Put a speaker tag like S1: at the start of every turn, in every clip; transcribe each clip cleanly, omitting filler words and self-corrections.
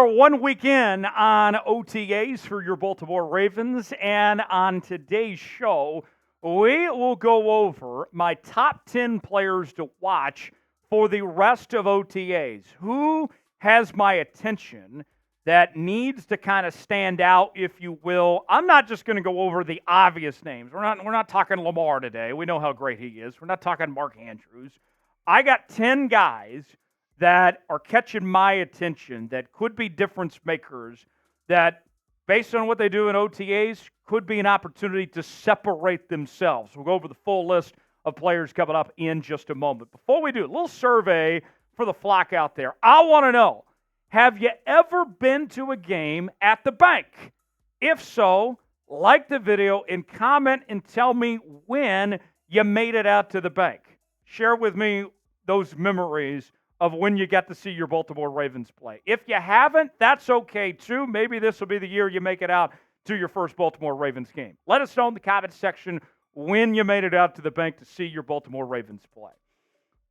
S1: are 1 week in on OTAs for your Baltimore Ravens, and on today's show, we will go over my top 10 players to watch for the rest of OTAs. Who has my attention that needs to kind of stand out, if you will? I'm not just going to go over the obvious names. We're not talking Lamar today. We know how great he is. We're not talking Mark Andrews. I got 10 guys that are catching my attention that could be difference makers, that based on what they do in OTAs could be an opportunity to separate themselves. We'll go over the full list of players coming up in just a moment. Before we do, a little survey for the flock out there. I want to know, have you ever been to a game at the bank? If so, like the video and comment and tell me when you made it out to the bank. Share with me those memories of when you got to see your Baltimore Ravens play. If you haven't, that's okay too. Maybe this will be the year you make it out to your first Baltimore Ravens game. Let us know in the comments section when you made it out to the bank to see your Baltimore Ravens play.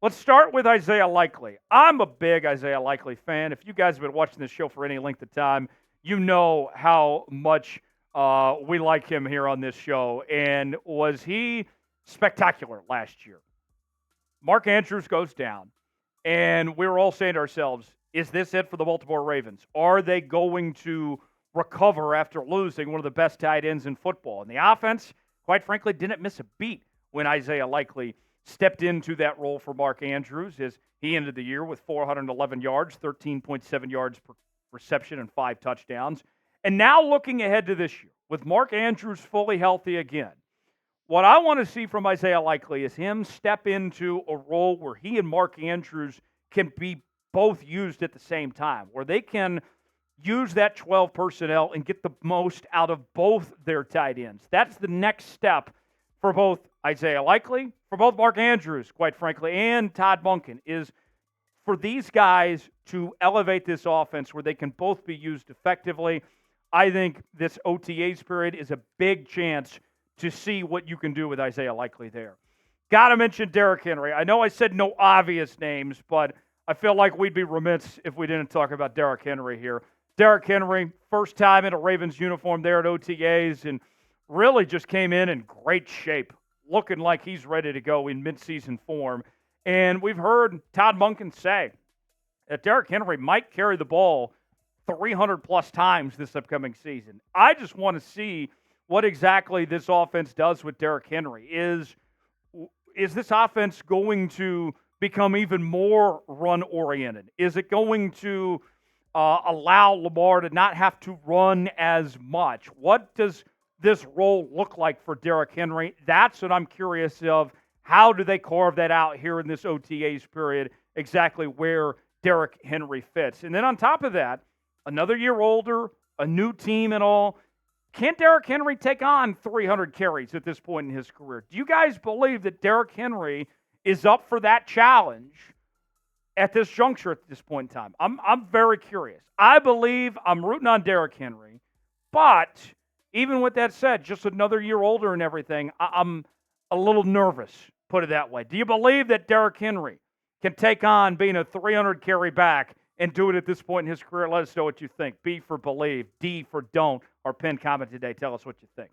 S1: Let's start with Isaiah Likely. I'm a big Isaiah Likely fan. If you guys have been watching this show for any length of time, you know how much we like him here on this show. And was he spectacular last year? Mark Andrews goes down. And we were all saying to ourselves, is this it for the Baltimore Ravens? Are they going to recover after losing one of the best tight ends in football? And the offense, quite frankly, didn't miss a beat when Isaiah Likely stepped into that role for Mark Andrews, as he ended the year with 411 yards, 13.7 yards per reception, and 5 touchdowns. And now looking ahead to this year, with Mark Andrews fully healthy again, what I want to see from Isaiah Likely is him step into a role where he and Mark Andrews can be both used at the same time, where they can use that 12 personnel and get the most out of both their tight ends. That's the next step for both Isaiah Likely, for both Mark Andrews, quite frankly, and Todd Monken, is for these guys to elevate this offense where they can both be used effectively. I think this OTAs period is a big chance to see what you can do with Isaiah Likely there. Got to mention Derrick Henry. I know I said no obvious names, but I feel like we'd be remiss if we didn't talk about Derrick Henry here. Derrick Henry, first time in a Ravens uniform there at OTAs, and really just came in great shape, looking like he's ready to go in midseason form. And we've heard Todd Monken say that Derrick Henry might carry the ball 300-plus times this upcoming season. I just want to see what exactly this offense does with Derrick Henry. Is this offense going to become even more run-oriented? Is it going to allow Lamar to not have to run as much? What does this role look like for Derrick Henry? That's what I'm curious of. How do they carve that out here in this OTAs period, exactly where Derrick Henry fits? And then on top of that, another year older, a new team and all. Can Derrick Henry take on 300 carries at this point in his career? Do you guys believe that Derrick Henry is up for that challenge at this juncture at this point in time? I'm very curious. I believe I'm rooting on Derrick Henry, but even with that said, just another year older and everything, I'm a little nervous, put it that way. Do you believe that Derrick Henry can take on being a 300 carry back and do it at this point in his career? Let us know what you think. B for believe, D for don't. Our pinned comment today. Tell us what you think.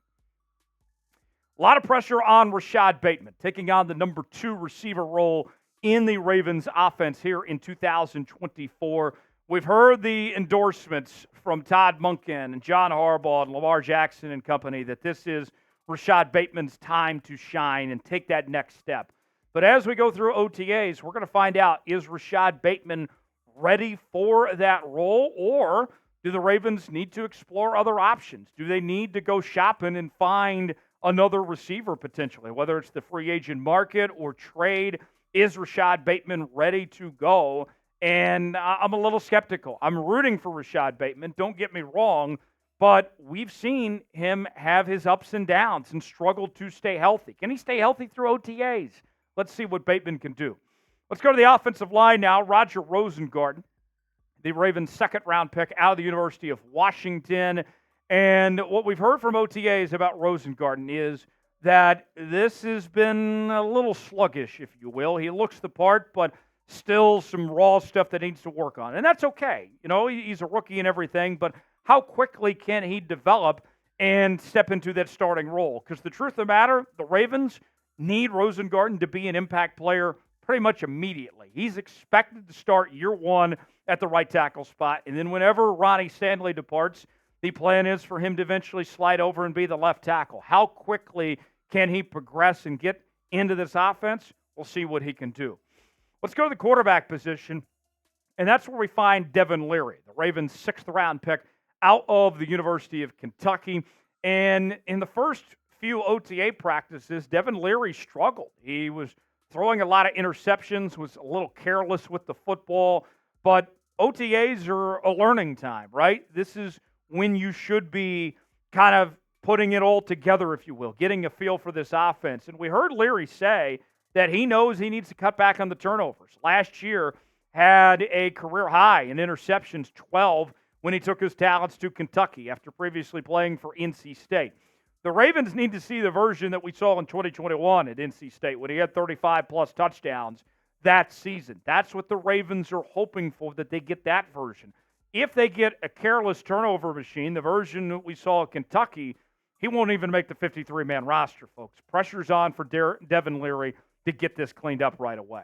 S1: A lot of pressure on Rashod Bateman, taking on the number 2 receiver role in the Ravens offense here in 2024. We've heard the endorsements from Todd Monken and John Harbaugh and Lamar Jackson and company that this is Rashod Bateman's time to shine and take that next step. But as we go through OTAs, we're going to find out, is Rashod Bateman ready for that role, or do the Ravens need to explore other options? Do they need to go shopping and find another receiver potentially, whether it's the free agent market or trade? Is Rashod Bateman ready to go? And I'm a little skeptical. I'm rooting for Rashod Bateman, don't get me wrong, but we've seen him have his ups and downs and struggle to stay healthy. Can he stay healthy through OTAs? Let's see what Bateman can do. Let's go to the offensive line now. Roger Rosengarten, the Ravens' second-round pick out of the University of Washington. And what we've heard from OTAs about Rosengarten is that this has been a little sluggish, if you will. He looks the part, but still some raw stuff that needs to work on. And that's okay. He's a rookie and everything, but how quickly can he develop and step into that starting role? Because the truth of the matter, the Ravens need Rosengarten to be an impact player pretty much immediately. He's expected to start year one at the right tackle spot. And then whenever Ronnie Stanley departs, the plan is for him to eventually slide over and be the left tackle. How quickly can he progress and get into this offense? We'll see what he can do. Let's go to the quarterback position, and that's where we find Devin Leary, the Ravens' 6th-round pick out of the University of Kentucky. And in the first few OTA practices, Devin Leary struggled. He was throwing a lot of interceptions, was a little careless with the football, but OTAs are a learning time, right? This is when you should be kind of putting it all together, if you will, getting a feel for this offense. And we heard Leary say that he knows he needs to cut back on the turnovers. Last year had a career high in interceptions, 12, when he took his talents to Kentucky after previously playing for NC State. The Ravens need to see the version that we saw in 2021 at NC State when he had 35-plus touchdowns that season. That's what the Ravens are hoping for, that they get that version. If they get a careless turnover machine, the version that we saw at Kentucky, he won't even make the 53-man roster, folks. Pressure's on for Devin Leary to get this cleaned up right away.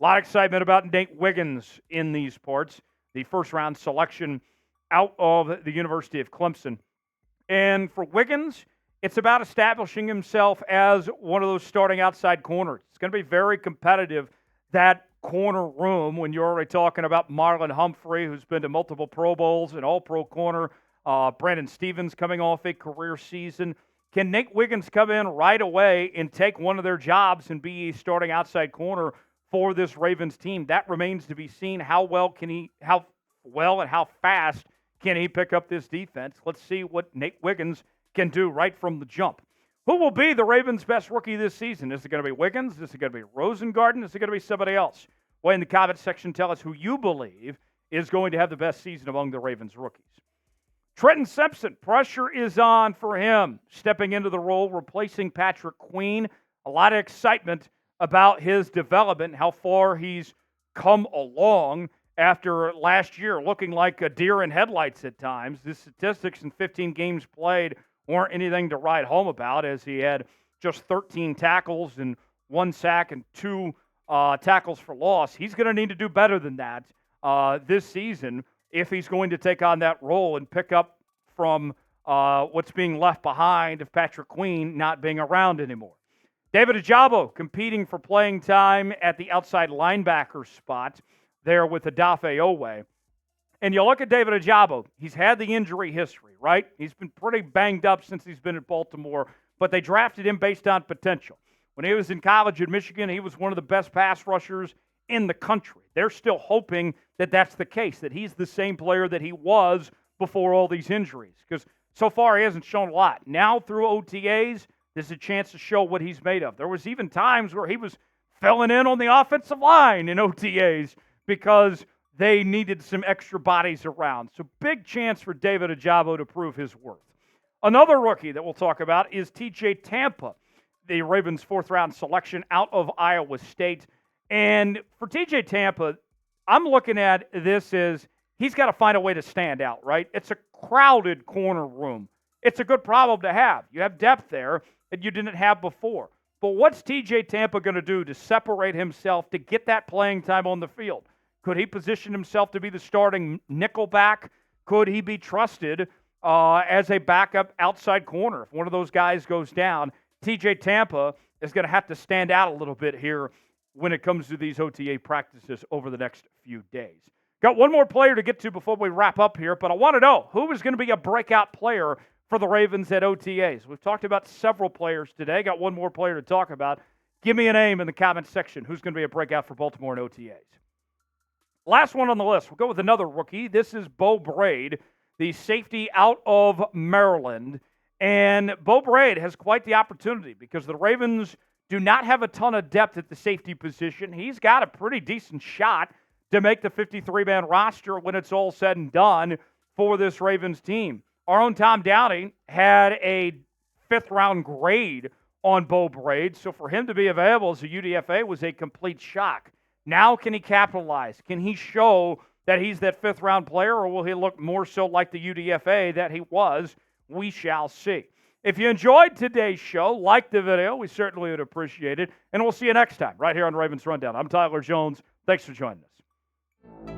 S1: A lot of excitement about Nate Wiggins in these parts, the first-round selection out of the University of Clemson. And for Wiggins, it's about establishing himself as one of those starting outside corners. It's going to be very competitive, that corner room, when you're already talking about Marlon Humphrey, who's been to multiple Pro Bowls, an all-pro corner, Brandon Stevens coming off a career season. Can Nate Wiggins come in right away and take one of their jobs and be a starting outside corner for this Ravens team? That remains to be seen. How well and how fast can he pick up this defense? Let's see what Nate Wiggins can do right from the jump. Who will be the Ravens' best rookie this season? Is it going to be Wiggins? Is it going to be Rosengarten? Is it going to be somebody else? Well, in the comment section, tell us who you believe is going to have the best season among the Ravens rookies. Trenton Simpson, pressure is on for him, stepping into the role, replacing Patrick Queen. A lot of excitement about his development, how far he's come along after last year looking like a deer in headlights at times. The statistics in 15 games played weren't anything to write home about, as he had just 13 tackles and 1 sack and 2 tackles for loss. He's going to need to do better than that this season if he's going to take on that role and pick up from what's being left behind of Patrick Queen not being around anymore. David Ojabo competing for playing time at the outside linebacker spot there with Odafe Oweh. And you look at David Ojabo, he's had the injury history, right? He's been pretty banged up since he's been at Baltimore, but they drafted him based on potential. When he was in college at Michigan, he was one of the best pass rushers in the country. They're still hoping that that's the case, that he's the same player that he was before all these injuries, because so far he hasn't shown a lot. Now through OTAs, there's a chance to show what he's made of. There was even times where he was filling in on the offensive line in OTAs because they needed some extra bodies around. So big chance for David Ojabo to prove his worth. Another rookie that we'll talk about is TJ Tampa, the Ravens' 4th-round selection out of Iowa State. And for TJ Tampa, I'm looking at this as he's got to find a way to stand out, right? It's a crowded corner room. It's a good problem to have. You have depth there that you didn't have before. But what's TJ Tampa going to do to separate himself, to get that playing time on the field? Could he position himself to be the starting nickel back? Could he be trusted as a backup outside corner? If one of those guys goes down, TJ Tampa is going to have to stand out a little bit here when it comes to these OTA practices over the next few days. Got one more player to get to before we wrap up here, but I want to know who is going to be a breakout player for the Ravens at OTAs. We've talked about several players today. Got one more player to talk about. Give me a name in the comment section. Who's going to be a breakout for Baltimore in OTAs? Last one on the list. We'll go with another rookie. This is Beau Brade, the safety out of Maryland. And Beau Brade has quite the opportunity because the Ravens do not have a ton of depth at the safety position. He's got a pretty decent shot to make the 53-man roster when it's all said and done for this Ravens team. Our own Tom Downey had a 5th-round grade on Beau Brade, so for him to be available as a UDFA was a complete shock. Now can he capitalize? Can he show that he's that fifth-round player, or will he look more so like the UDFA that he was? We shall see. If you enjoyed today's show, like the video, we certainly would appreciate it. And we'll see you next time right here on Ravens Rundown. I'm Tyler Jones. Thanks for joining us.